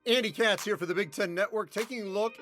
Andy Katz here for the Big Ten Network, taking a look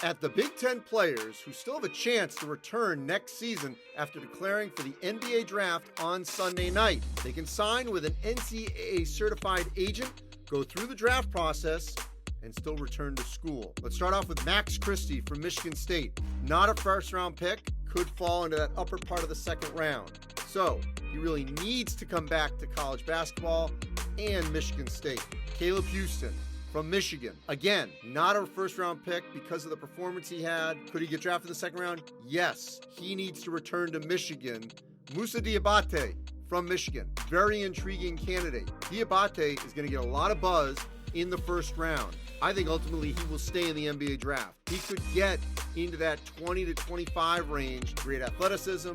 at the Big Ten players who still have a chance to return next season after declaring for the NBA draft on Sunday night. They can sign with an NCAA-certified agent, go through the draft process, and still return to school. Let's start off with Max Christie from Michigan State. Not a first-round pick, could fall into that upper part of the second round. So, he really needs to come back to college basketball and Michigan State. Caleb Houston from Michigan. Again, not a first-round pick because of the performance he had. Could he get drafted in the second round? Yes. He needs to return to Michigan. Moussa Diabate from Michigan. Very intriguing candidate. Diabate is going to get a lot of buzz in the first round. I think ultimately he will stay in the NBA draft. He could get into that 20 to 25 range. Great athleticism,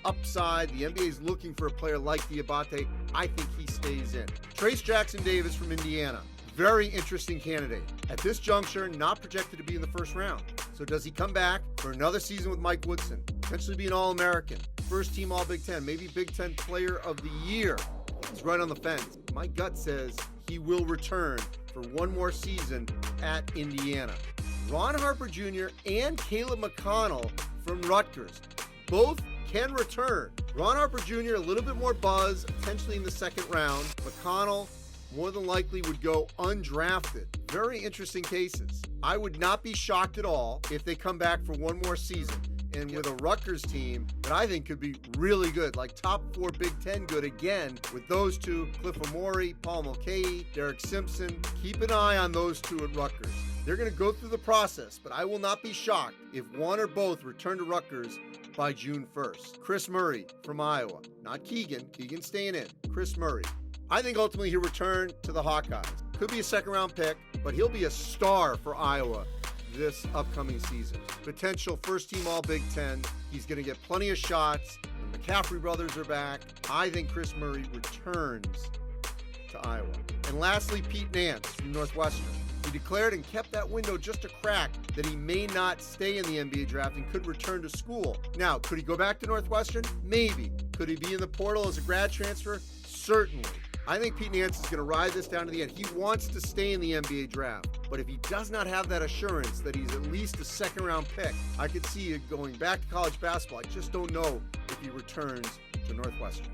upside. The NBA is looking for a player like Diabate. I think he stays in. Trayce Jackson-Davis from Indiana. Very interesting candidate. At this juncture, not projected to be in the first round. So does he come back for another season with Mike Woodson? Potentially be an All-American, first team All-Big Ten, maybe Big Ten Player of the Year. He's right on the fence. My gut says he will return for one more season at Indiana. Ron Harper Jr. and Caleb McConnell from Rutgers. Both can return. Ron Harper Jr. a little bit more buzz, potentially in the second round. McConnell more than likely would go undrafted. Very interesting cases. I would not be shocked at all if they come back for one more season and with a Rutgers team that I think could be really good, like top 4 Big Ten good again with those two, Cliff Amore, Paul Mulcahy, Derek Simpson. Keep an eye on those two at Rutgers. They're going to go through the process, but I will not be shocked if one or both return to Rutgers by June 1st. Kris Murray from Iowa. Not Keegan. Keegan's staying in. Kris Murray. I think ultimately he'll return to the Hawkeyes. Could be a second-round pick, but he'll be a star for Iowa this upcoming season. Potential first-team All-Big Ten. He's going to get plenty of shots. The McCaffrey brothers are back. I think Kris Murray returns to Iowa. And lastly, Pete Nance from Northwestern. He declared and kept that window just a crack that he may not stay in the NBA draft and could return to school. Now, could he go back to Northwestern? Maybe. Could he be in the portal as a grad transfer? Certainly. I think Pete Nance is going to ride this down to the end. He wants to stay in the NBA draft. But if he does not have that assurance that he's at least a second-round pick, I could see it going back to college basketball. I just don't know if he returns to Northwestern.